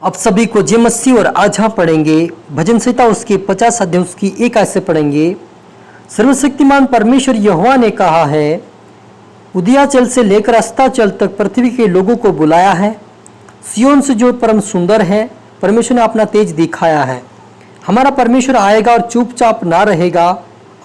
आप सभी को जय मसीह। और आज हम पढ़ेंगे भजन संहिता उसके 50 अध्याय उसकी 1 आयत से पढ़ेंगे। सर्वशक्तिमान परमेश्वर यहोवा ने कहा है, उदयाचल से लेकर अस्ताचल तक पृथ्वी के लोगों को बुलाया है। सियोन से जो परम सुंदर है, परमेश्वर ने अपना तेज दिखाया है। हमारा परमेश्वर आएगा और चुपचाप ना रहेगा।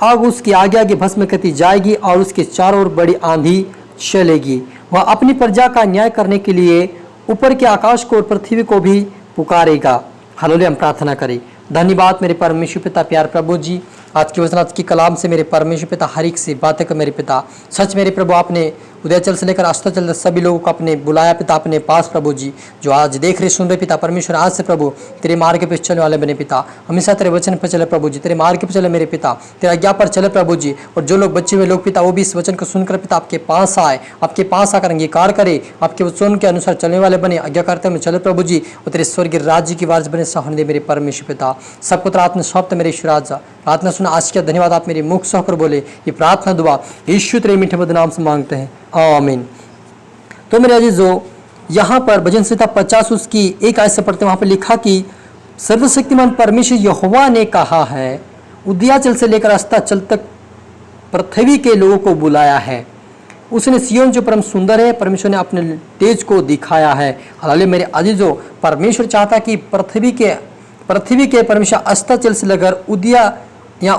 आग उसके आगे आगे भस्म करती जाएगी और उसके चारों ओर बड़ी आंधी चलेगी। वह अपनी प्रजा का न्याय करने के लिए ऊपर के आकाश को और पृथ्वी को भी पुकारेगा। हालेलुया। हम प्रार्थना करें। धन्यवाद मेरे परमेश्वर पिता, प्यार प्रभु जी, आज की वचन आज की कलाम से मेरे परमेश्वर पिता हर एक से बातें कर मेरे पिता। सच मेरे प्रभु, आपने उदयाचल से लेकर अस्ताचल तक सभी लोगों को अपने बुलाया पिता अपने पास प्रभु जी, जो आज देख रहे सुन रहे पिता परमेश्वर। आज से प्रभु तेरे मार्ग पे चलने वाले बने पिता, हमेशा तेरे वचन पर चले प्रभु जी, तेरे मार्ग पे चले मेरे पिता, तेरे आज्ञा पर चले प्रभु जी। और जो लोग बच्चे हुए लोग पिता वो भी इस वचन को सुनकर पिता आपके पास आए, आपके पास आकर अंगीकार करे, आपके वचन के अनुसार चलने वाले बने, आज्ञा करते में चले प्रभु जी। और तेरे स्वर्गीय राज्य की वारिस बने सहन दे मेरे परमेश्वर पिता। सबको तो आत्मा सौंपते मेरे ईश्वर। राजा प्रार्थना सुना आज का धन्यवाद, आप मेरे मुख से होकर बोले। ये प्रार्थना दुआ यीशु तेरे मीठे मधुर नाम से मांगते हैं, आमीन। तो मेरे अजीजों, यहाँ पर भजन संहिता 50 उसकी 1 आयत से पढ़ते हैं। वहाँ पर लिखा कि सर्वशक्तिमान परमेश्वर यहोवा ने कहा है, उदयाचल से लेकर अस्ताचल तक पृथ्वी के लोगों को बुलाया है। उसने सियोन जो परम सुंदर है, परमेश्वर ने अपने तेज को दिखाया है। हालांकि मेरे अजीजों, परमेश्वर चाहता कि पृथ्वी के परमेश्वर अस्ताचल से लेकर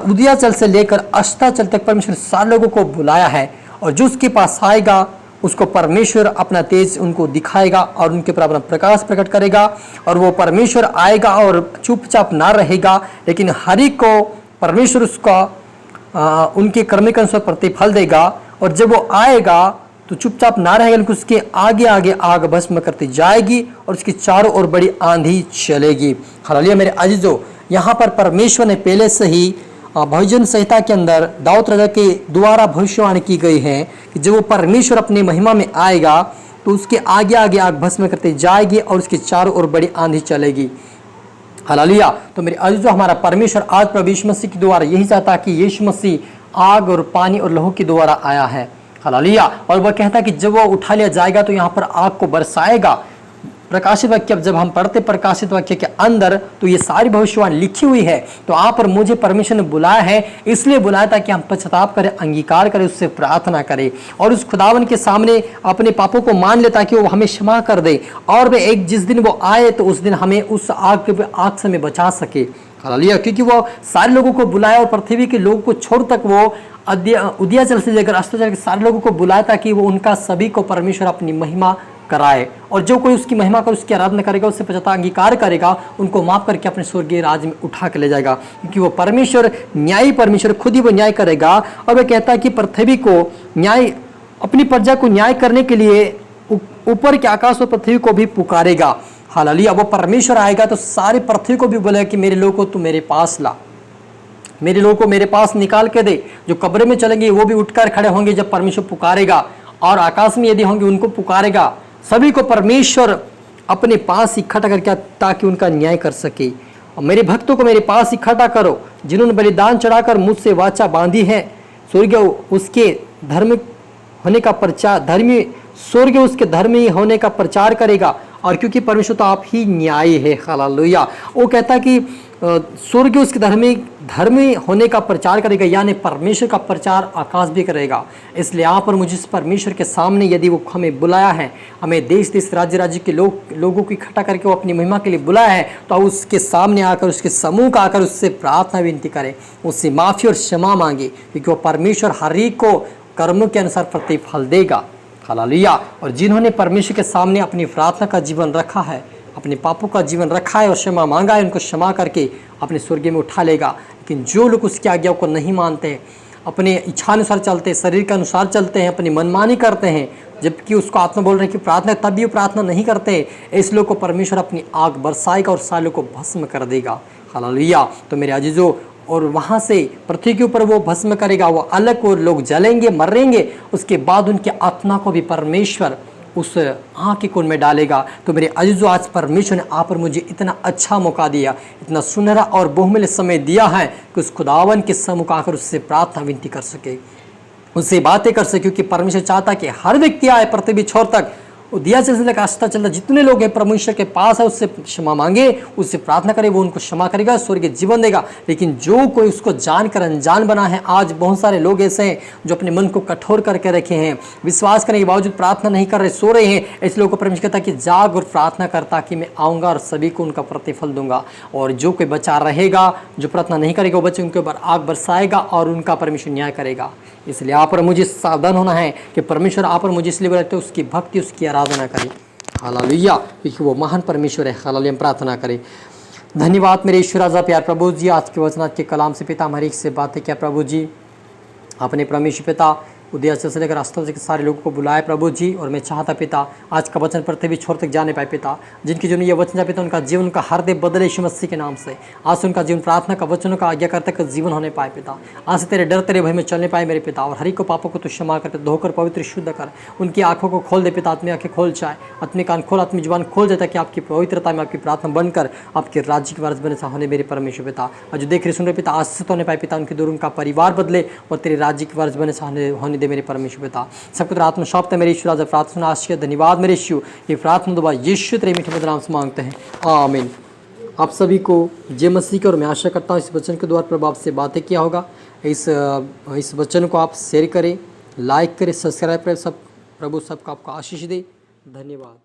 उदयाचल से लेकर अस्ताचल तक परमेश्वर सारे लोगों को बुलाया है। और जो उसके पास आएगा उसको परमेश्वर अपना तेज उनको दिखाएगा और उनके ऊपर अपना प्रकाश प्रकट करेगा। और वो परमेश्वर आएगा और चुपचाप ना रहेगा, लेकिन हर एक को परमेश्वर उसका उनके कर्म के अनुसार प्रतिफल देगा। और जब वो आएगा तो चुपचाप ना रहेगा, लेकिन उसके आगे आगे आग भस्म करती जाएगी और उसकी चारों ओर बड़ी आंधी चलेगी। हालेलुया। मेरे अजीजों, यहाँ पर परमेश्वर ने पहले से ही भजन संहिता के अंदर दाऊद राजा के द्वारा भविष्यवाणी की गई है कि जब वो परमेश्वर अपनी महिमा में आएगा तो उसके आगे आगे आग भस्म करती जाएगी और उसके चारों ओर बड़ी आंधी चलेगी। हालेलुया। तो मेरे अजीजों, हमारा परमेश्वर आज प्रभु यीशु मसीह के द्वारा यही चाहता कि यीशु मसीह आग और पानी और लहू के द्वारा आया है। हालेलुया। और वह कहता है कि जब वो उठा लिया जाएगा तो यहाँ पर आग को बरसाएगा। प्रकाशित वाक्य जब हम पढ़ते प्रकाशित वाक्य के अंदर तो ये सारी भविष्यवाणी लिखी हुई है। तो आप और मुझे परमेश्वर ने बुलाया है, इसलिए बुलाया था कि हम पश्चाताप करें, अंगीकार करें, उससे प्रार्थना करें और उस खुदावन के सामने अपने पापों को मान ले ताकि वो हमें क्षमा कर दे। और वे एक जिस दिन वो आए तो उस दिन हमें उस आग से हमें बचा सके। हालेलुया। क्योंकि वो सारे लोगों को बुलाया और पृथ्वी के लोगों को छोड़ तक वो उदयाचल से लेकर अस्ताचल के सारे लोगों को बुलाया ताकि वो उनका सभी को परमेश्वर अपनी महिमा कराए। और जो कोई उसकी महिमा कर उसकी आराधना करेगा, उससे पश्चाताप अंगीकार करेगा, उनको माफ करके अपने स्वर्गीय राज्य में उठा के ले जाएगा। क्योंकि वो परमेश्वर न्यायी परमेश्वर खुद ही वो न्याय करेगा। और वह कहता है कि पृथ्वी को न्याय अपनी प्रजा को न्याय करने के लिए ऊपर के आकाश और पृथ्वी को भी पुकारेगा। हालेलुया। वो परमेश्वर आएगा तो सारी पृथ्वी को भी बोलेगा कि मेरे लोगों को तू मेरे पास ला, मेरे लोगों को मेरे पास निकाल के दे। जो कब्र में चलेंगे वो भी उठकर खड़े होंगे जब परमेश्वर पुकारेगा, और आकाश में यदि होंगे उनको पुकारेगा। सभी को परमेश्वर अपने पास इकट्ठा करके ताकि उनका न्याय कर सके। और मेरे भक्तों को मेरे पास इकट्ठा करो जिन्होंने बलिदान चढ़ाकर मुझसे वाचा बांधी है। स्वर्ग उसके धर्म होने का प्रचार स्वर्ग उसके धर्मी होने का प्रचार करेगा। और क्योंकि परमेश्वर तो आप ही न्यायी है। हालेलुया। वो कहता है कि स्वर्ग उसके धर्मी होने का प्रचार करेगा, यानी परमेश्वर का प्रचार आकाश भी करेगा। इसलिए यहाँ पर मुझे इस परमेश्वर के सामने यदि वो हमें बुलाया है, हमें देश देश राज्य के लोगों को इकट्ठा करके वो अपनी महिमा के लिए बुलाया है, तो उसके सामने आकर उसके समूह का आकर उससे प्रार्थना विनती करें, उससे माफ़ी और क्षमा मांगे। क्योंकि वो परमेश्वर हर एक को कर्मों के अनुसार प्रतिफल देगा। हालेलुया। और जिन्होंने परमेश्वर के सामने अपनी प्रार्थना का जीवन रखा है, अपने पापों का जीवन रखा है और क्षमा मांगा है, उनको क्षमा करके अपने स्वर्ग में उठा लेगा। लेकिन जो लोग उसकी आज्ञा को नहीं मानते हैं, अपने इच्छानुसार चलते हैं, शरीर के अनुसार चलते हैं, अपनी मनमानी करते हैं, जबकि उसको आत्मा बोल रहे हैं कि प्रार्थना, तब भी वो प्रार्थना नहीं करते, इस लोग को परमेश्वर अपनी आग बरसाएगा और सालों को भस्म कर देगा। हालेलुया। तो मेरे अजीजों, और वहाँ से पृथ्वी के ऊपर वो भस्म करेगा, वो अलग और लोग जलेंगे, मरेंगे। उसके बाद उनके आत्मा को भी परमेश्वर उस आग के कुंड में डालेगा। तो मेरे अजीजों, आज परमेश्वर ने आप और मुझे इतना अच्छा मौका दिया, इतना सुनहरा और बहुमूल्य समय दिया है कि उस खुदावन के सम्मुख आकर उससे प्रार्थना विनती कर सके, उससे बातें कर सके। क्योंकि परमेश्वर चाहता कि हर व्यक्ति आए पृथ्वी छोर तक उदयाचल से लेकर अस्ताचल जितने लोग हैं प्रभु ईश्वर के पास है उससे क्षमा मांगे, उससे प्रार्थना करे, वो उनको क्षमा करेगा, स्वर्गीय जीवन देगा। लेकिन जो कोई उसको जानकर अनजान बना है, आज बहुत सारे लोग ऐसे हैं जो अपने मन को कठोर करके रखे हैं, विश्वास करने के बावजूद प्रार्थना नहीं कर रहे, सो रहे हैं। ऐसे लोगों को परमेश्वर कहता है कि जाग और प्रार्थना करता कि मैं आऊँगा और सभी को उनका प्रतिफल दूंगा। और जो कोई बचा रहेगा, जो प्रार्थना नहीं करेगा, वो बच्चे उनके ऊपर आग बरसाएगा और उनका परमेश्वर न्याय करेगा। इसलिए आप पर मुझे सावधान होना है कि परमेश्वर आप पर मुझे इसलिए बोलते हैं उसकी भक्ति, उसकी आराधना करें। हालेलुया, क्योंकि वो महान परमेश्वर है। हालेलुया, हम प्रार्थना करें। धन्यवाद मेरे ईश्वर राजा प्यार प्रभु जी, आज के वचन, आज के कलाम से पिता हमारी से बातें क्या प्रभु जी, अपने परमेश्वर पिता उदयाचल से लेकर अस्ताचल के सारे लोगों को बुलाए प्रभु जी। और मैं चाहता पिता आज का वचन पढ़ते भी छोर तक जाने पाए पिता, जिनकी जो ये वचन पिता उनका जीवन का हृदय बदले यीशु मसीह के नाम से। आज से उनका जीवन प्रार्थना का, वचनों का, आज्ञाकर्ता का जीवन होने पाए पिता। आज से तेरे डर, तेरे भय में चलने पाए मेरे पिता। और हर एक को पापों को तो क्षमा कर, धोकर पवित्र शुद्ध कर, उनकी आंखों को खोल दे पिता, आत्मी आंखें खोल जाए, आत्मी कान खोल, आत्मी जुबान खोल जाए, ताकि आपकी पवित्रता में आपकी प्रार्थना बनकर आपके राज्य के वारिस बने होने मेरे परमेश्वर पिता। और जो देख रहे सुन रहे पिता, आज से तो होने पाए पिता, उनके दूर उनका परिवार बदले और तेरे राज्य के वारिस बने होने दे मेरे परमेश्वर पिता। सबको तेरा आत्मा शौकता मेरे ईश्वर राजा, प्रार्थना आशीष धन्यवाद मेरे यीशु, ये प्रार्थना दुआ यीशु तेरे मीठे मधुर नाम से मांगते हैं, आमीन। आप सभी को जय मसीह की। और मैं आशा करता हूँ इस वचन के द्वारा प्रभु आपसे बातें किया होगा। इस वचन को आप शेयर करें, लाइक करें, सब्सक्राइब करें। सब प्रभु सबको आपको आशीष दे। धन्यवाद।